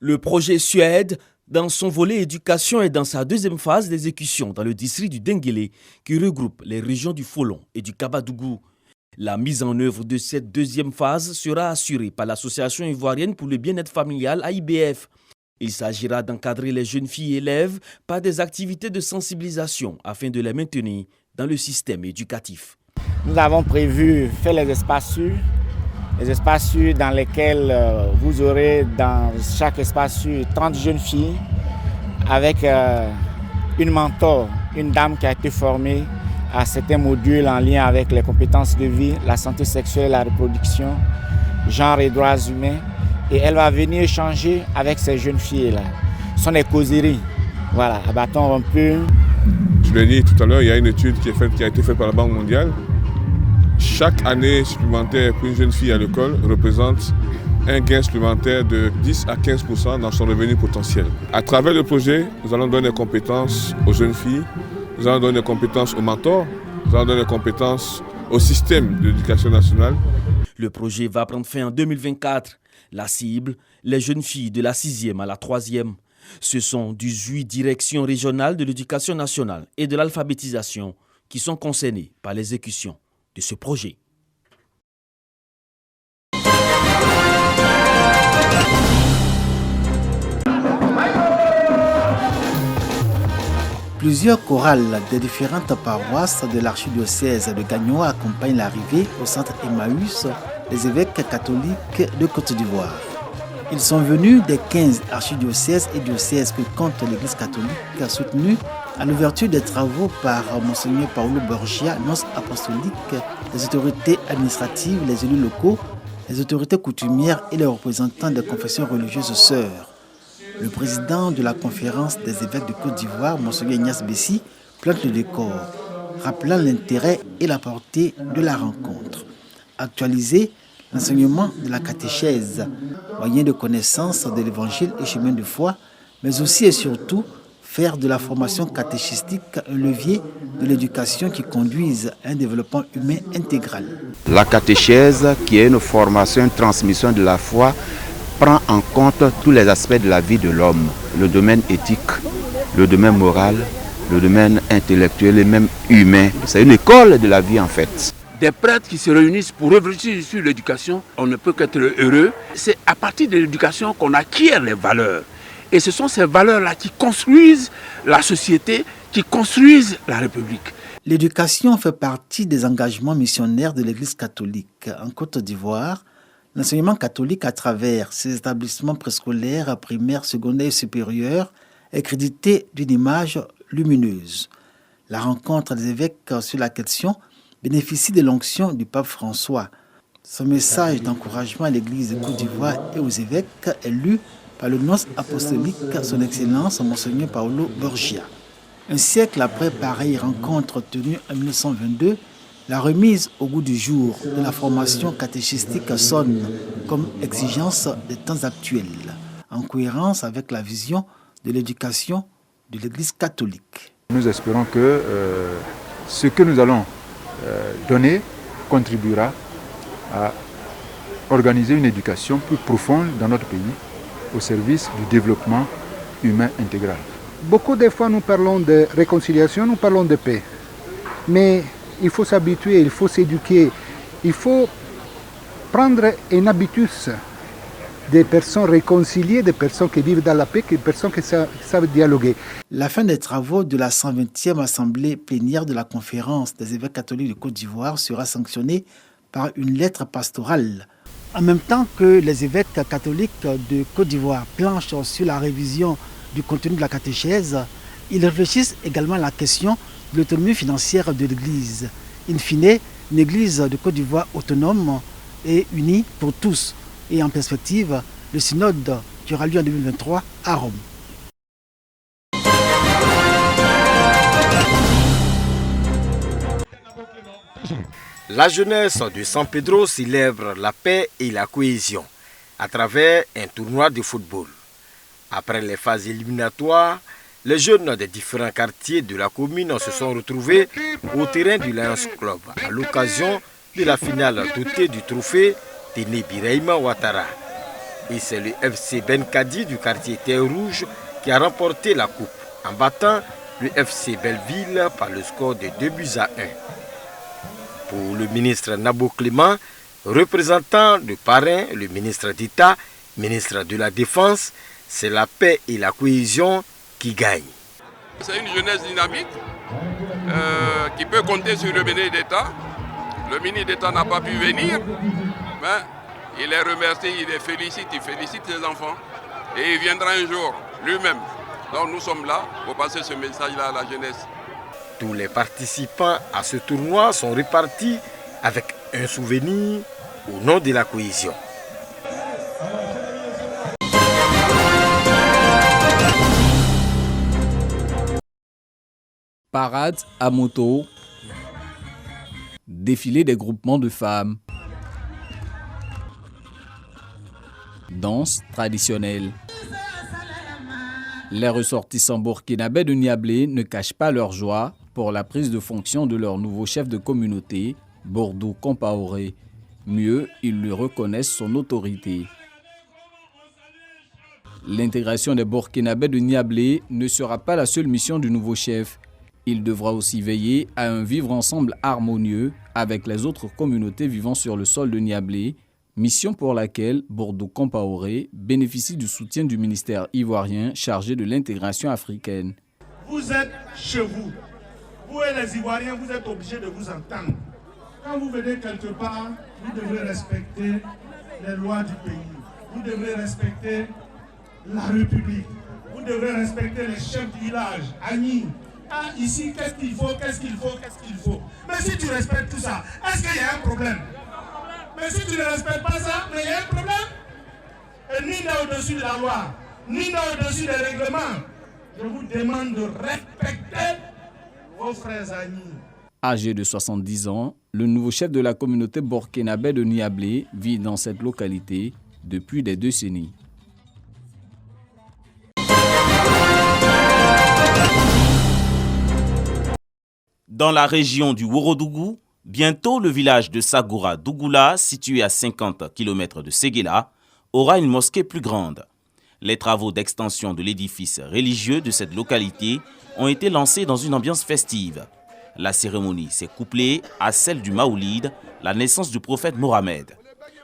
Le projet Suède, dans son volet éducation, est dans sa deuxième phase d'exécution dans le district du Denguélé, qui regroupe les régions du Folon et du Kabadougou. La mise en œuvre de cette deuxième phase sera assurée par l'Association ivoirienne pour le bien-être familial AIBF. Il s'agira d'encadrer les jeunes filles élèves par des activités de sensibilisation afin de les maintenir dans le système éducatif. Nous avons prévu faire les espaces sûrs dans lesquels vous aurez dans chaque espace sûr 30 jeunes filles avec une mentor, une dame qui a été formée à certains modules en lien avec les compétences de vie, la santé sexuelle et la reproduction, genre et droits humains. Et elle va venir échanger avec ces jeunes filles-là. Ce sont des causeries, voilà, à bâton rompu. Je l'ai dit tout à l'heure, il y a une étude qui a été faite par la Banque mondiale. Chaque année supplémentaire pour une jeune fille à l'école représente un gain supplémentaire de 10 à 15% dans son revenu potentiel. À travers le projet, nous allons donner des compétences aux jeunes filles, nous allons donner des compétences aux mentors, nous allons donner des compétences au système de l'éducation nationale. Le projet va prendre fin en 2024. La cible, les jeunes filles de la 6e à la 3e. Ce sont 18 directions régionales de l'éducation nationale et de l'alphabétisation qui sont concernées par l'exécution de ce projet. Plusieurs chorales des différentes paroisses de l'archidiocèse de Gagnoa accompagnent l'arrivée au centre Emmaüs des évêques catholiques de Côte d'Ivoire. Ils sont venus des 15 archidiocèses et diocèses que compte l'Église catholique, soutenus à l'ouverture des travaux par Monseigneur Paulo Borgia, nonce apostolique, les autorités administratives, les élus locaux, les autorités coutumières et les représentants des confessions religieuses sœurs. Le président de la conférence des évêques de Côte d'Ivoire, Monseigneur Ignace Bessi, plante le décor, rappelant l'intérêt et la portée de la rencontre. Actualiser l'enseignement de la catéchèse, moyen de connaissance de l'évangile et chemin de foi, mais aussi et surtout faire de la formation catéchistique un levier de l'éducation qui conduise à un développement humain intégral. La catéchèse, qui est une formation, une transmission de la foi, prend en compte tous les aspects de la vie de l'homme, le domaine éthique, le domaine moral, le domaine intellectuel et même humain. C'est une école de la vie en fait. Des prêtres qui se réunissent pour réfléchir sur l'éducation, on ne peut qu'être heureux. C'est à partir de l'éducation qu'on acquiert les valeurs. Et ce sont ces valeurs-là qui construisent la société, qui construisent la République. L'éducation fait partie des engagements missionnaires de l'Église catholique. En Côte d'Ivoire, l'enseignement catholique à travers ses établissements préscolaires, primaires, secondaires et supérieurs est crédité d'une image lumineuse. La rencontre des évêques sur la question bénéficie de l'onction du pape François. Son message d'encouragement à l'Église de Côte d'Ivoire et aux évêques est lu par le nonce apostolique, son Excellence, Monseigneur Paulo Borgia. Un siècle après pareille rencontre tenue en 1922, la remise au goût du jour de la formation catéchistique sonne comme exigence des temps actuels, en cohérence avec la vision de l'éducation de l'Église catholique. Nous espérons que ce que nous allons donner contribuera à organiser une éducation plus profonde dans notre pays au service du développement humain intégral. Beaucoup de fois nous parlons de réconciliation, nous parlons de paix. Mais il faut s'habituer, il faut s'éduquer, il faut prendre un habitus des personnes réconciliées, des personnes qui vivent dans la paix, des personnes qui savent dialoguer. La fin des travaux de la 120e assemblée plénière de la conférence des évêques catholiques de Côte d'Ivoire sera sanctionnée par une lettre pastorale. En même temps que les évêques catholiques de Côte d'Ivoire planchent sur la révision du contenu de la catéchèse, ils réfléchissent également à la question de l'autonomie financière de l'Église. In fine, une Église de Côte d'Ivoire autonome et unie pour tous. Et en perspective, le synode qui aura lieu en 2023 à Rome. La jeunesse de San Pedro célèbre la paix et la cohésion à travers un tournoi de football. Après les phases éliminatoires, les jeunes des différents quartiers de la commune se sont retrouvés au terrain du Lions Club à l'occasion de la finale dotée du trophée Téné Birahima Ouattara. Et c'est le FC Benkadi du quartier Terre Rouge qui a remporté la coupe en battant le FC Belleville par le score de 2-1. Pour le ministre Nabo Clément, représentant le parrain, le ministre d'État, ministre de la Défense, c'est la paix et la cohésion qui gagnent. C'est une jeunesse dynamique qui peut compter sur le ministre d'État. Le ministre d'État n'a pas pu venir, mais il les remercie, il les félicite, il félicite ses enfants. Et il viendra un jour, lui-même. Donc nous sommes là pour passer ce message-là à la jeunesse. Tous les participants à ce tournoi sont répartis avec un souvenir au nom de la cohésion. Parade à moto, défilé des groupements de femmes, danse traditionnelle. Les ressortissants burkinabés de Niablé ne cachent pas leur joie pour la prise de fonction de leur nouveau chef de communauté, Bourdou Compaoré. Mieux, ils lui reconnaissent son autorité. L'intégration des Burkinabés de Niablé ne sera pas la seule mission du nouveau chef. Il devra aussi veiller à un vivre ensemble harmonieux avec les autres communautés vivant sur le sol de Niablé, mission pour laquelle Bourdou Compaoré bénéficie du soutien du ministère ivoirien chargé de l'intégration africaine. Vous êtes chez vous. Vous et les Ivoiriens, vous êtes obligés de vous entendre. Quand vous venez quelque part, vous devrez respecter les lois du pays. Vous devrez respecter la République. Vous devrez respecter les chefs du village. Agni, ah, ici, qu'est-ce qu'il faut, qu'est-ce qu'il faut, qu'est-ce qu'il faut. Mais si tu respectes tout ça, est-ce qu'il y a un problème? Mais si tu ne respectes pas ça, mais il y a un problème. Et ni n'est au-dessus de la loi, ni n'est au-dessus des règlements. Je vous demande de respecter vos frères Agni. Âgé de 70 ans, le nouveau chef de la communauté burkinabé de Niablé vit dans cette localité depuis des décennies. Dans la région du Ourodougou, bientôt le village de Sagoura Dougoula, situé à 50 km de Séguéla, aura une mosquée plus grande. Les travaux d'extension de l'édifice religieux de cette localité ont été lancés dans une ambiance festive. La cérémonie s'est couplée à celle du Maoulid, la naissance du prophète Mohamed.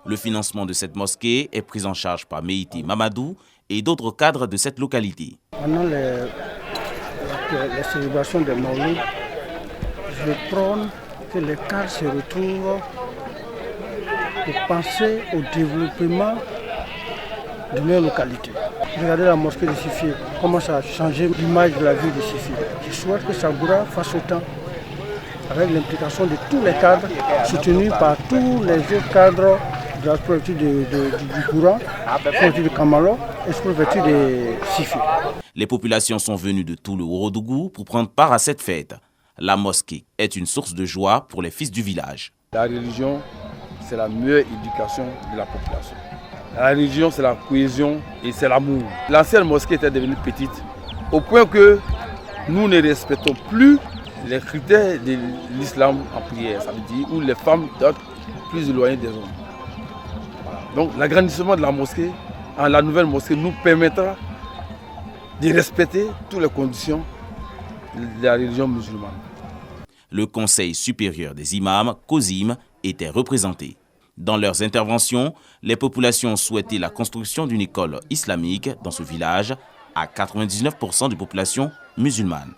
Le financement de cette mosquée est pris en charge par Meïti Mamadou et d'autres cadres de cette localité. Pendant les célébrations de Maoulid, je prône que les cadres se retrouvent pour penser au développement de leur localité. Regardez la mosquée de Sifi, comment ça a changé l'image de la ville de Sifi. Je souhaite que Sagoura fasse autant, avec l'implication de tous les cadres, soutenus par tous les autres cadres de la préfecture du Courant, préfecture de Kamalo et préfecture de Sifi. Les populations sont venues de tout le Ourodougou pour prendre part à cette fête. La mosquée est une source de joie pour les fils du village. La religion, c'est la meilleure éducation de la population. La religion, c'est la cohésion et c'est l'amour. L'ancienne mosquée était devenue petite, au point que nous ne respectons plus les critères de l'islam en prière, ça veut dire où les femmes doivent être plus éloignées des hommes. Voilà. Donc l'agrandissement de la mosquée, en la nouvelle mosquée, nous permettra de respecter toutes les conditions de la religion musulmane. Le Conseil supérieur des imams, COSIM, était représenté. Dans leurs interventions, les populations ont souhaité la construction d'une école islamique dans ce village à 99% de population musulmane.